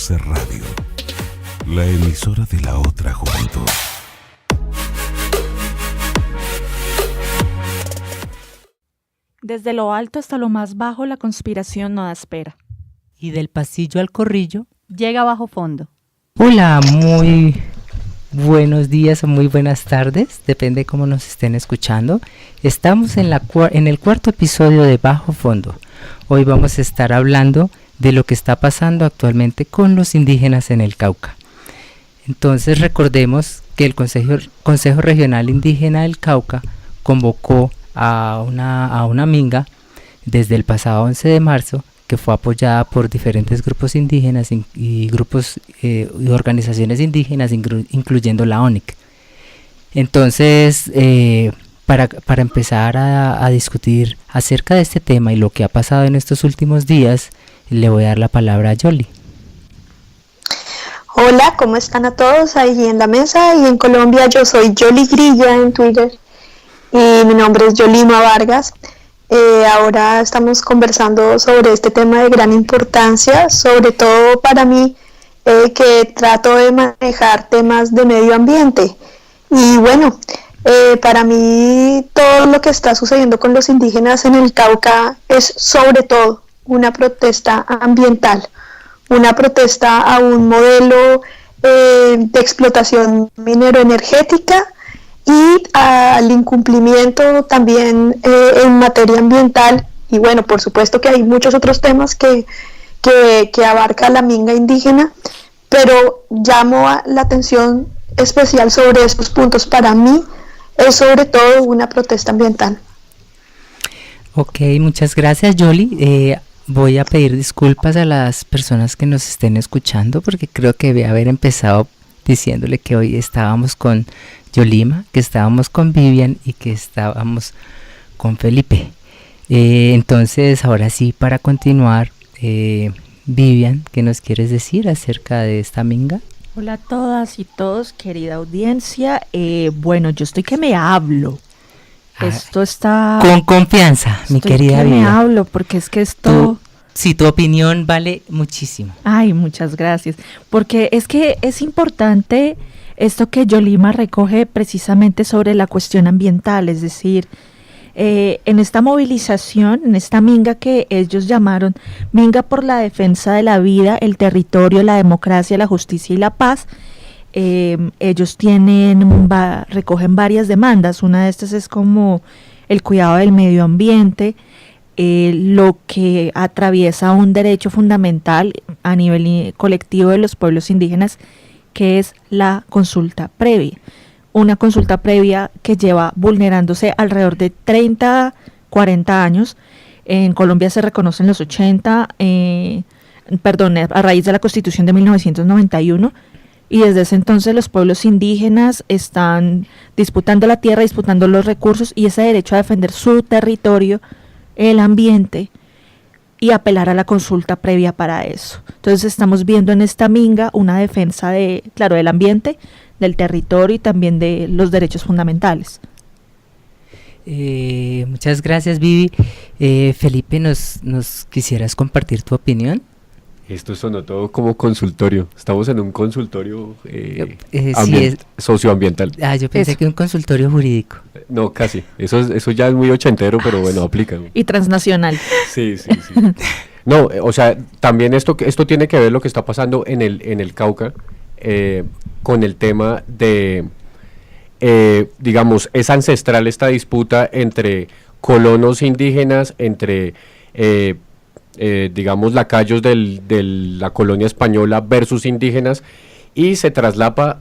14 Radio, la emisora de la otra juventud. Desde lo alto hasta lo más bajo, la conspiración no da espera. Y del pasillo al corrillo llega bajo fondo. Hola, muy buenos días o muy buenas tardes, depende de cómo nos estén escuchando. Estamos en el cuarto episodio de Bajo Fondo. Hoy vamos a estar hablando de lo que está pasando actualmente con los indígenas en el Cauca. Entonces recordemos que el Consejo Regional Indígena del Cauca convocó a una minga desde el pasado 11 de marzo, que fue apoyada por diferentes grupos indígenas y grupos y organizaciones indígenas, incluyendo la ONIC. Entonces, para empezar a discutir acerca de este tema y lo que ha pasado en estos últimos días, le voy a dar la palabra a Yoli. Hola, ¿cómo están a todos ahí en la mesa? Y en Colombia yo soy Yoli Grilla en Twitter y mi nombre es Yolima Vargas. Ahora estamos conversando sobre este tema de gran importancia, sobre todo para mí, que trato de manejar temas de medio ambiente. Y bueno, para mí todo lo que está sucediendo con los indígenas en el Cauca es sobre todo una protesta ambiental, una protesta a un modelo de explotación minero-energética y al incumplimiento también en materia ambiental. Y bueno, por supuesto que hay muchos otros temas que abarca la minga indígena, pero llamo la atención especial sobre estos puntos. Para mí es sobre todo una protesta ambiental. Ok, muchas gracias, Yoli. Voy a pedir disculpas a las personas que nos estén escuchando, porque creo que debe haber empezado diciéndole que hoy estábamos con Yolima, que estábamos con Vivian y que estábamos con Felipe. Entonces, ahora sí, para continuar, Vivian, ¿qué nos quieres decir acerca de esta minga? Hola a todas y todos, querida audiencia. Bueno, yo estoy que me hablo. Esto está... Con confianza, mi querida Vivian. Me hablo, porque es que esto... Sí, tu opinión vale muchísimo. Ay, muchas gracias. Porque es que es importante esto que Yolima recoge precisamente sobre la cuestión ambiental, es decir, en esta movilización, en esta minga que ellos llamaron Minga por la Defensa de la Vida, el Territorio, la Democracia, la Justicia y la Paz, ellos recogen varias demandas. Una de estas es como el cuidado del medio ambiente, lo que atraviesa un derecho fundamental a nivel colectivo de los pueblos indígenas, que es la consulta previa. Una consulta previa que lleva vulnerándose alrededor de 30, 40 años. En Colombia se reconocen los 80, a raíz de la Constitución de 1991, y desde ese entonces los pueblos indígenas están disputando la tierra, disputando los recursos y ese derecho a defender su territorio, el ambiente, y apelar a la consulta previa para eso. Entonces estamos viendo en esta minga una defensa del ambiente, del territorio y también de los derechos fundamentales. Muchas gracias, Vivi. Felipe, ¿nos quisieras compartir tu opinión? Esto sonó todo como consultorio. Estamos en un consultorio socioambiental. Yo pensé que un consultorio jurídico. No, casi. Eso ya es muy ochentero, pero bueno, aplica. Y transnacional. Sí. No, o sea, también esto tiene que ver lo que está pasando en el Cauca con el tema de, digamos, es ancestral esta disputa entre colonos indígenas, entre digamos, lacayos de la colonia española versus indígenas, y se traslada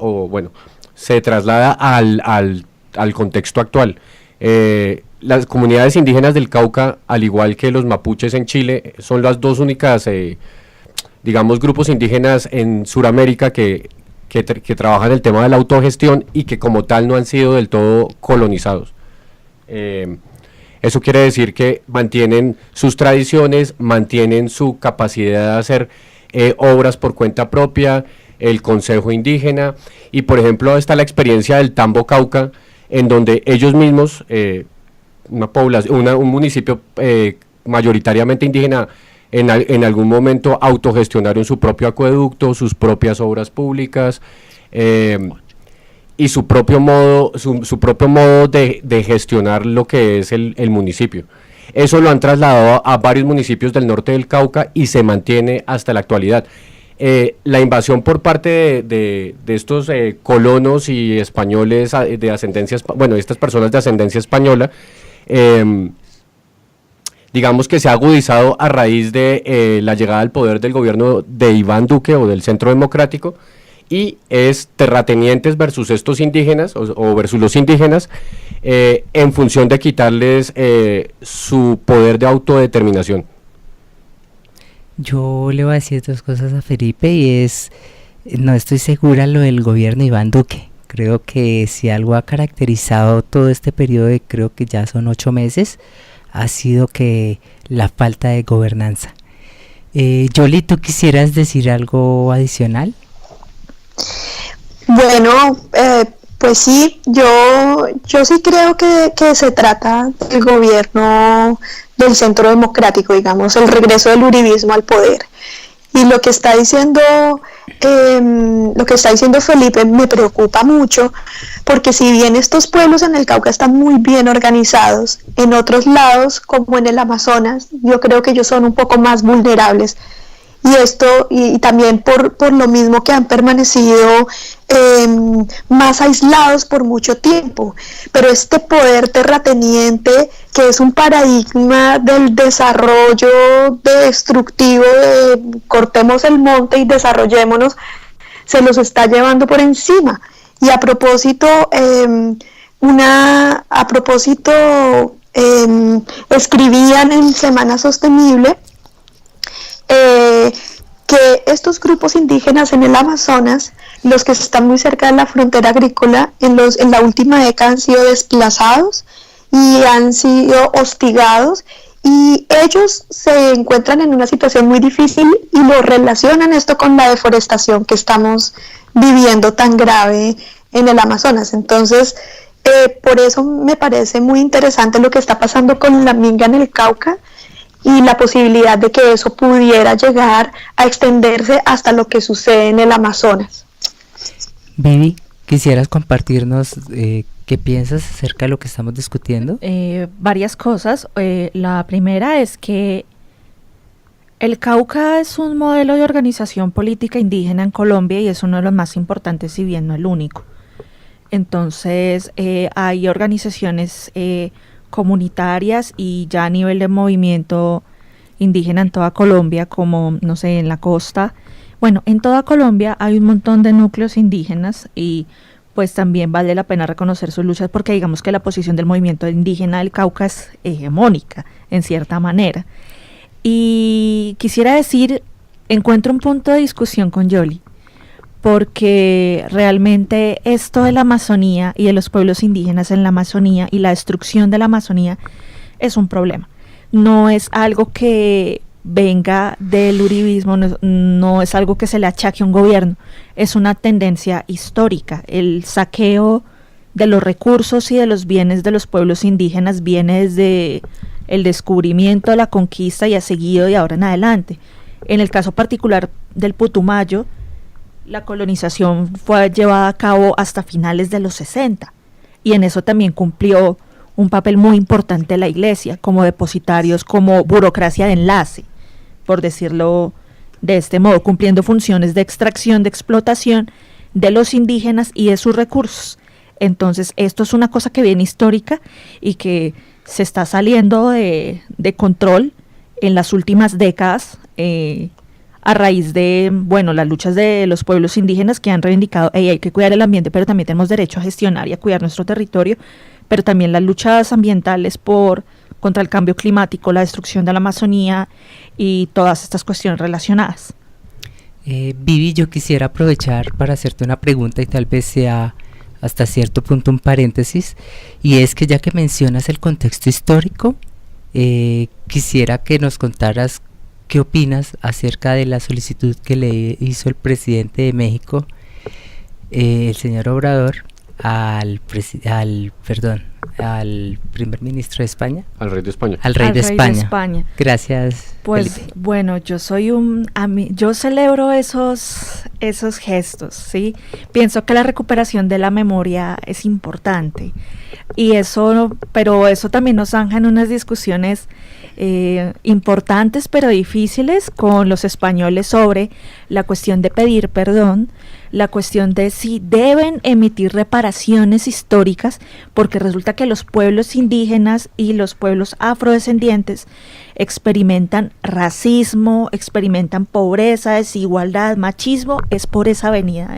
al contexto actual. Las comunidades indígenas del Cauca, al igual que los mapuches en Chile, son las dos únicas, digamos, grupos indígenas en Sudamérica que trabajan el tema de la autogestión y que como tal no han sido del todo colonizados. Eso quiere decir que mantienen sus tradiciones, mantienen su capacidad de hacer obras por cuenta propia, el consejo indígena, y por ejemplo está la experiencia del Tambo Cauca, en donde ellos mismos, un municipio mayoritariamente indígena, en algún momento autogestionaron su propio acueducto, sus propias obras públicas, y su propio modo, su propio modo de gestionar lo que es el municipio. Eso lo han trasladado a varios municipios del norte del Cauca y se mantiene hasta la actualidad. La invasión por parte de estos colonos y españoles de ascendencia, bueno, estas personas de ascendencia española, digamos que se ha agudizado a raíz de la llegada al poder del gobierno de Iván Duque o del Centro Democrático, y es terratenientes versus estos indígenas o versus los indígenas, en función de quitarles su poder de autodeterminación. Yo le voy a decir dos cosas a Felipe, y es, no estoy segura lo del gobierno de Iván Duque. Creo que si algo ha caracterizado todo este periodo de, creo que ya son 8 meses, ha sido que la falta de gobernanza. Yoli, ¿tú quisieras decir algo adicional? Bueno, pues sí, yo sí creo que se trata del gobierno del Centro Democrático, digamos, el regreso del uribismo al poder. Y lo que está diciendo Felipe me preocupa mucho, porque si bien estos pueblos en el Cauca están muy bien organizados, en otros lados, como en el Amazonas, yo creo que ellos son un poco más vulnerables. Y esto, y también por lo mismo que han permanecido más aislados por mucho tiempo. Pero este poder terrateniente, que es un paradigma del desarrollo destructivo, de cortemos el monte y desarrollémonos, se los está llevando por encima. Y a propósito, escribían en Semana Sostenible que estos grupos indígenas en el Amazonas, los que están muy cerca de la frontera agrícola, en la última década han sido desplazados y han sido hostigados, y ellos se encuentran en una situación muy difícil y lo relacionan esto con la deforestación que estamos viviendo tan grave en el Amazonas. Entonces, por eso me parece muy interesante lo que está pasando con la minga en el Cauca, y la posibilidad de que eso pudiera llegar a extenderse hasta lo que sucede en el Amazonas. Vivi, ¿quisieras compartirnos qué piensas acerca de lo que estamos discutiendo? Varias cosas. La primera es que el Cauca es un modelo de organización política indígena en Colombia y es uno de los más importantes, si bien no el único. Entonces, hay organizaciones comunitarias y ya a nivel de movimiento indígena en toda Colombia, como, no sé, en la costa. Bueno, en toda Colombia hay un montón de núcleos indígenas, y pues también vale la pena reconocer sus luchas, porque digamos que la posición del movimiento indígena del Cauca es hegemónica, en cierta manera. Y quisiera decir, encuentro un punto de discusión con Yoli, porque realmente esto de la Amazonía y de los pueblos indígenas en la Amazonía y la destrucción de la Amazonía es un problema. No es algo que venga del uribismo, no es algo que se le achaque a un gobierno, es una tendencia histórica. El saqueo de los recursos y de los bienes de los pueblos indígenas viene desde el descubrimiento de la conquista y ha seguido de ahora en adelante. En el caso particular del Putumayo, la colonización fue llevada a cabo hasta finales de los 60, y en eso también cumplió un papel muy importante la Iglesia, como depositarios, como burocracia de enlace, por decirlo de este modo, cumpliendo funciones de extracción, de explotación de los indígenas y de sus recursos. Entonces, esto es una cosa que viene histórica y que se está saliendo de control en las últimas décadas, a raíz de, bueno, las luchas de los pueblos indígenas que han reivindicado, hay que cuidar el ambiente, pero también tenemos derecho a gestionar y a cuidar nuestro territorio, pero también las luchas ambientales contra el cambio climático, la destrucción de la Amazonía y todas estas cuestiones relacionadas. Vivi, yo quisiera aprovechar para hacerte una pregunta, y tal vez sea hasta cierto punto un paréntesis, y es que ya que mencionas el contexto histórico, quisiera que nos contaras ¿qué opinas acerca de la solicitud que le hizo el presidente de México, el señor Obrador, al primer ministro de España. Al rey de España. Al rey Al de rey de España. España. Gracias, Pues Felipe. bueno, yo celebro esos gestos, ¿sí? Pienso que la recuperación de la memoria es importante pero eso también nos zanja en unas discusiones importantes pero difíciles con los españoles sobre la cuestión de pedir perdón, la cuestión de si deben emitir reparaciones históricas, porque resulta que los pueblos indígenas y los pueblos afrodescendientes experimentan racismo, experimentan pobreza, desigualdad, machismo, es por esa avenida,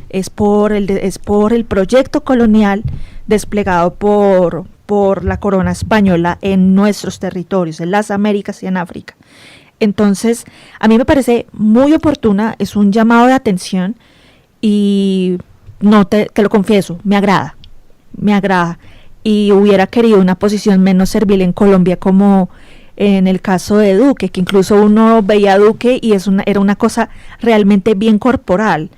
es por el proyecto colonial desplegado por la corona española en nuestros territorios, en las Américas y en África. Entonces, a mí me parece muy oportuna, es un llamado de atención y te lo confieso, me agrada y hubiera querido una posición menos servil en Colombia, como en el caso de Duque, que incluso uno veía a Duque y era una cosa realmente bien corporal,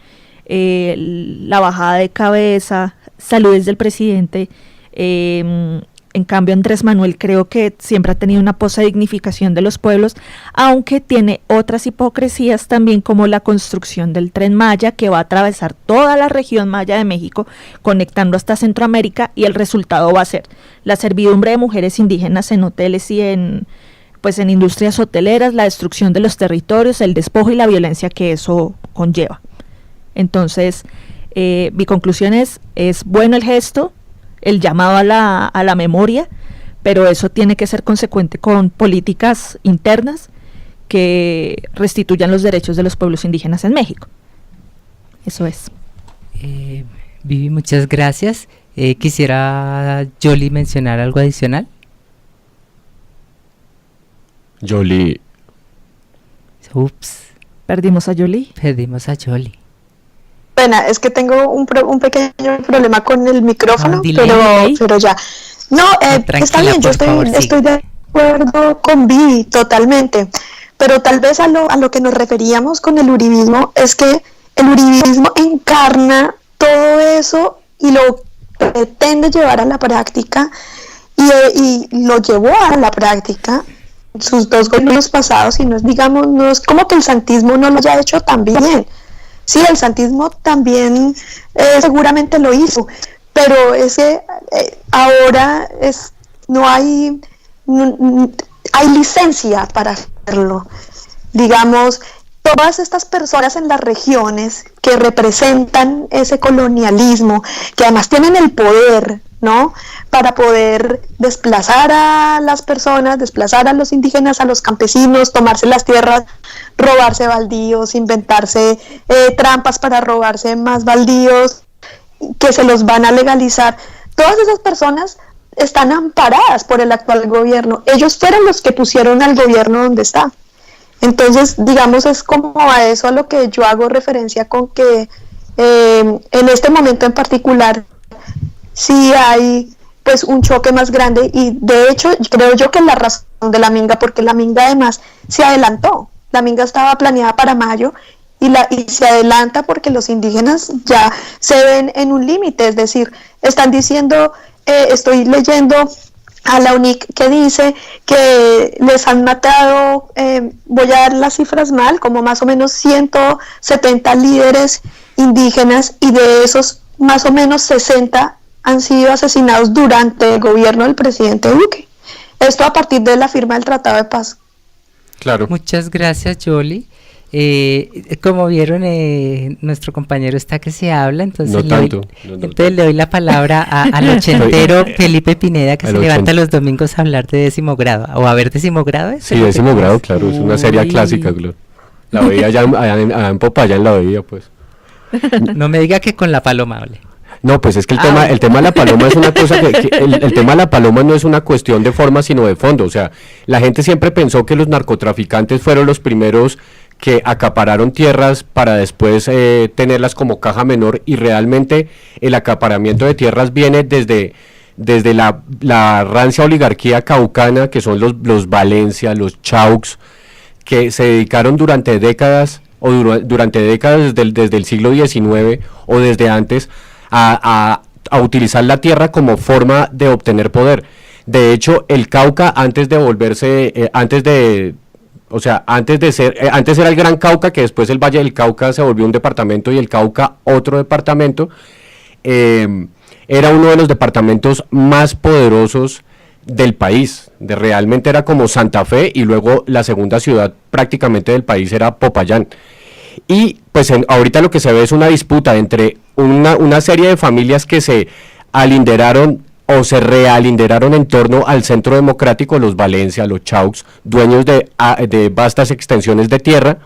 la bajada de cabeza, saludes del presidente. En cambio, Andrés Manuel creo que siempre ha tenido una pose de dignificación de los pueblos, aunque tiene otras hipocresías también, como la construcción del Tren Maya, que va a atravesar toda la región maya de México, conectando hasta Centroamérica, y el resultado va a ser la servidumbre de mujeres indígenas en hoteles y en industrias hoteleras, la destrucción de los territorios, el despojo y la violencia que eso conlleva. Entonces, mi conclusión es bueno el gesto, el llamado a la memoria, pero eso tiene que ser consecuente con políticas internas que restituyan los derechos de los pueblos indígenas en México. Eso es. Vivi, muchas gracias. Quisiera Yoli mencionar algo adicional. Yoli. Ups, Perdimos a Yoli. perdimos a Yoli. Pena, es que tengo un pequeño problema con el micrófono, delay. pero ya. No, Tranquila, está bien, yo por favor, estoy de acuerdo con Vivi, totalmente. Pero tal vez a lo que nos referíamos con el uribismo es que el uribismo encarna todo eso y lo pretende llevar a la práctica y lo llevó a la práctica sus dos gobiernos pasados, y no es como que el santismo no lo haya hecho tan bien. Sí, el santismo también seguramente lo hizo, pero es que ahora no hay licencia para hacerlo. Digamos, todas estas personas en las regiones que representan ese colonialismo, que además tienen el poder, ¿no?, para poder desplazar a las personas, desplazar a los indígenas, a los campesinos, tomarse las tierras, robarse baldíos, inventarse trampas para robarse más baldíos, que se los van a legalizar. Todas esas personas están amparadas por el actual gobierno. Ellos fueron los que pusieron al gobierno donde está. Entonces, digamos, es como a eso a lo que yo hago referencia, con que en este momento en particular sí hay pues un choque más grande, y de hecho creo yo que es la razón de la minga, porque la minga además se adelantó. La minga estaba planeada para mayo y se adelanta porque los indígenas ya se ven en un límite, es decir, están diciendo, estoy leyendo a la UNIC que dice que les han matado, voy a dar las cifras mal, como más o menos 170 líderes indígenas, y de esos más o menos 60 han sido asesinados durante el gobierno del presidente Duque. Esto a partir de la firma del Tratado de Paz. Claro. Muchas gracias, Yoli. Como vieron, nuestro compañero está que se habla, entonces, le doy la palabra al ochentero Felipe Pineda, que se levanta los domingos a hablar de décimo grado. ¿O a ver décimo grado? Sí, décimo grado, claro, es una serie clásica, Glor. La veía allá en Popayán, la veía, pues. No me diga que con la paloma, ole. No, pues es que el tema de la paloma es una cosa el tema de la paloma no es una cuestión de forma, sino de fondo. O sea, la gente siempre pensó que los narcotraficantes fueron los primeros que acapararon tierras para después tenerlas como caja menor, y realmente el acaparamiento de tierras viene desde la rancia oligarquía caucana, que son los Valencia, los Chaux, que se dedicaron durante décadas desde el siglo XIX o desde antes a utilizar la tierra como forma de obtener poder. De hecho, el Cauca antes de volverse, antes era el Gran Cauca, que después el Valle del Cauca se volvió un departamento y el Cauca otro departamento, era uno de los departamentos más poderosos del país. Realmente era como Santa Fe, y luego la segunda ciudad prácticamente del país era Popayán. Y pues ahorita lo que se ve es una disputa entre una serie de familias que se alinderaron o se realinderaron en torno al Centro Democrático, los Valencia, los Chaux, dueños de vastas extensiones de tierra,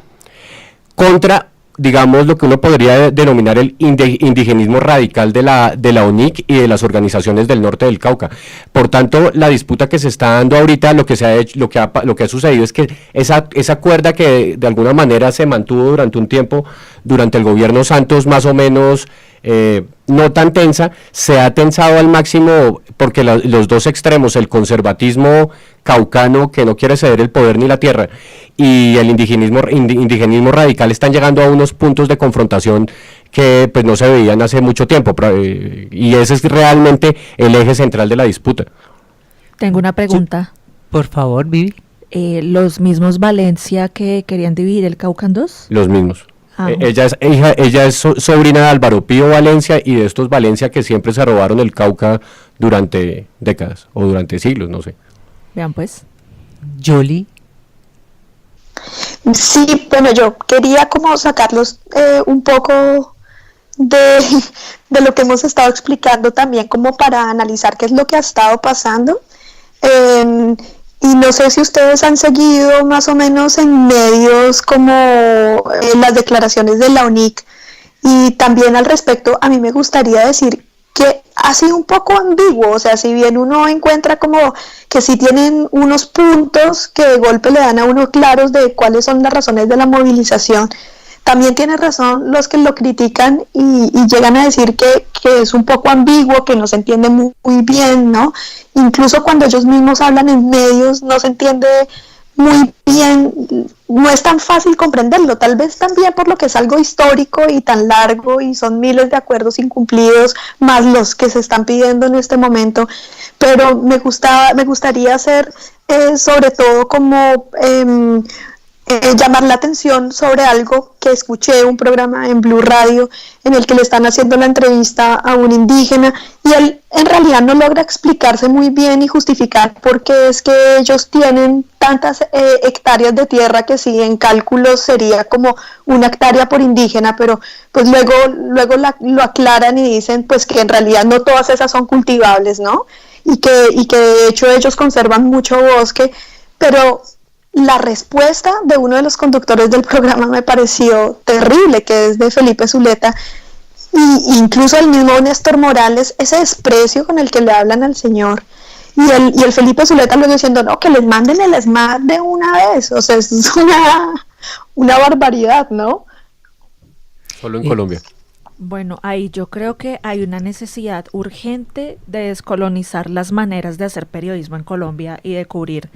contra, digamos, lo que uno podría denominar el indigenismo radical de la UNIC y de las organizaciones del norte del Cauca. Por tanto, la disputa que se está dando ahorita, lo que ha sucedido es que esa cuerda que de alguna manera se mantuvo durante un tiempo, durante el gobierno Santos, más o menos no tan tensa, se ha tensado al máximo, porque los dos extremos, el conservatismo caucano que no quiere ceder el poder ni la tierra, y el indigenismo radical, están llegando a unos puntos de confrontación que pues no se veían hace mucho tiempo, y ese es realmente el eje central de la disputa. Tengo una pregunta. Sí, por favor, Vivi. ¿Los mismos Valencia que querían dividir el Cauca en dos? Los mismos. Ah. Ella es sobrina de Álvaro Pío Valencia y de estos Valencia que siempre se robaron el Cauca durante décadas o durante siglos, no sé. Vean pues. Yoli. Sí, bueno, yo quería como sacarlos un poco de lo que hemos estado explicando también, como para analizar qué es lo que ha estado pasando. Y no sé si ustedes han seguido más o menos en medios como las declaraciones de la UNIC, y también al respecto a mí me gustaría decir que ha sido un poco ambiguo. O sea, si bien uno encuentra como que sí tienen unos puntos que de golpe le dan a uno claros de cuáles son las razones de la movilización, también tiene razón los que lo critican y llegan a decir que es un poco ambiguo, que no se entiende muy bien, ¿no? Incluso cuando ellos mismos hablan en medios no se entiende muy bien, no es tan fácil comprenderlo, tal vez también por lo que es algo histórico y tan largo y son miles de acuerdos incumplidos más los que se están pidiendo en este momento, pero me gustaría hacer sobre todo como llamar la atención sobre algo que escuché, un programa en Blue Radio en el que le están haciendo la entrevista a un indígena, y él en realidad no logra explicarse muy bien y justificar por qué es que ellos tienen tantas hectáreas de tierra, que sí en cálculos sería como una hectárea por indígena, pero pues luego lo aclaran y dicen pues que en realidad no todas esas son cultivables, ¿no? Y que de hecho ellos conservan mucho bosque, pero la respuesta de uno de los conductores del programa me pareció terrible, que es de Felipe Zuleta, y incluso el mismo Néstor Morales, ese desprecio con el que le hablan al señor, y el Felipe Zuleta luego diciendo, no, que les manden el ESMAD de una vez. O sea, es una barbaridad, ¿no? Solo en Colombia. Bueno, ahí yo creo que hay una necesidad urgente de descolonizar las maneras de hacer periodismo en Colombia y de cubrir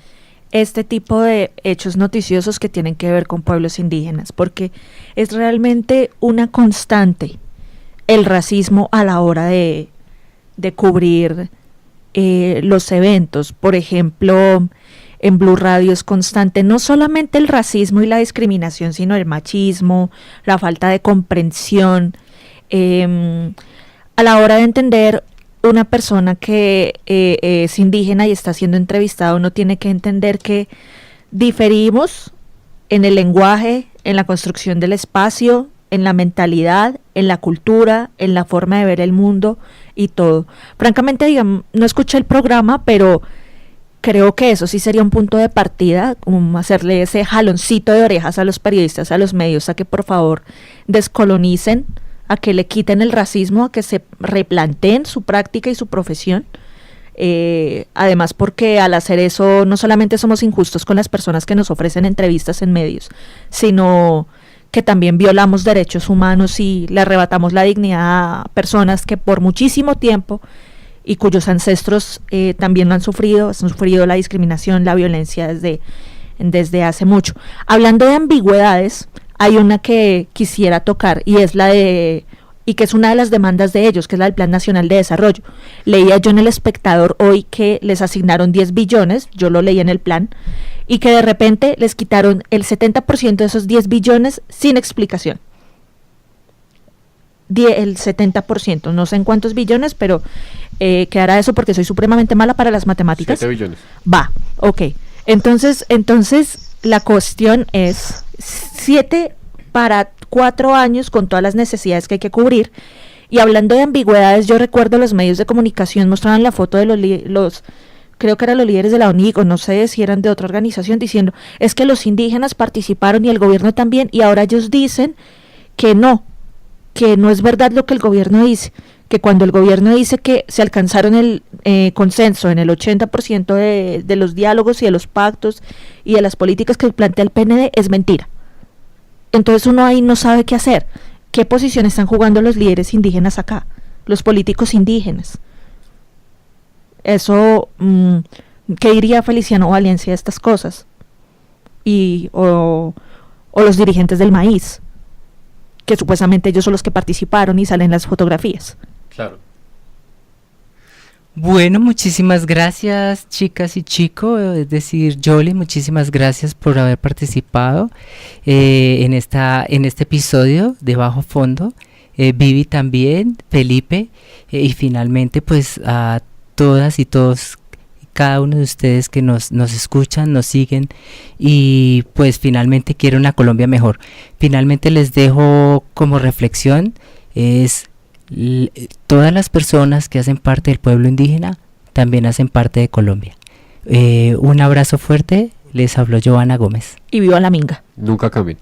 este tipo de hechos noticiosos que tienen que ver con pueblos indígenas, porque es realmente una constante el racismo a la hora de cubrir los eventos. Por ejemplo, en Blue Radio es constante no solamente el racismo y la discriminación, sino el machismo, la falta de comprensión. A la hora de entender una persona que es indígena y está siendo entrevistada, uno tiene que entender que diferimos en el lenguaje, en la construcción del espacio, en la mentalidad, en la cultura, en la forma de ver el mundo y todo. Francamente, digamos, no escuché el programa, pero creo que eso sí sería un punto de partida, como hacerle ese jaloncito de orejas a los periodistas, a los medios, a que por favor descolonicen, a que le quiten el racismo, a que se replanteen su práctica y su profesión. Además, porque al hacer eso no solamente somos injustos con las personas que nos ofrecen entrevistas en medios, sino que también violamos derechos humanos y le arrebatamos la dignidad a personas que por muchísimo tiempo y cuyos ancestros también lo han sufrido la discriminación, la violencia desde hace mucho. Hablando de ambigüedades, hay una que quisiera tocar y es la de y que es una de las demandas de ellos, que es la del Plan Nacional de Desarrollo. Leía yo en El Espectador hoy que les asignaron 10 billones, yo lo leí en el plan, y que de repente les quitaron el 70% de esos 10 billones sin explicación. El 70%, no sé en cuántos billones, pero quedará eso porque soy supremamente mala para las matemáticas. 7 billones. Va, ok. Entonces la cuestión es 7 para 4 años con todas las necesidades que hay que cubrir. Y hablando de ambigüedades, yo recuerdo los medios de comunicación mostraban la foto de los creo que eran los líderes de la ONIC, o no sé si eran de otra organización, diciendo, es que los indígenas participaron y el gobierno también, y ahora ellos dicen que no es verdad lo que el gobierno dice, que cuando el gobierno dice que se alcanzaron el consenso en el 80% de los diálogos y de los pactos y de las políticas que plantea el PND, es mentira. Entonces uno ahí no sabe qué hacer. ¿Qué posición están jugando los líderes indígenas acá? Los políticos indígenas. Eso, ¿qué diría Feliciano Valencia de estas cosas? O los dirigentes del maíz, que supuestamente ellos son los que participaron y salen las fotografías. Claro. Bueno, muchísimas gracias, chicas y chicos, es decir, Yoli, muchísimas gracias por haber participado en este episodio de Bajo Fondo, Vivi también, Felipe, y finalmente pues a todas y todos, cada uno de ustedes que nos escuchan, nos siguen y pues finalmente quiero una Colombia mejor. Finalmente les dejo como reflexión, es todas las personas que hacen parte del pueblo indígena también hacen parte de Colombia. Un abrazo fuerte, les habló Joana Gómez. Y viva la minga. Nunca cambien.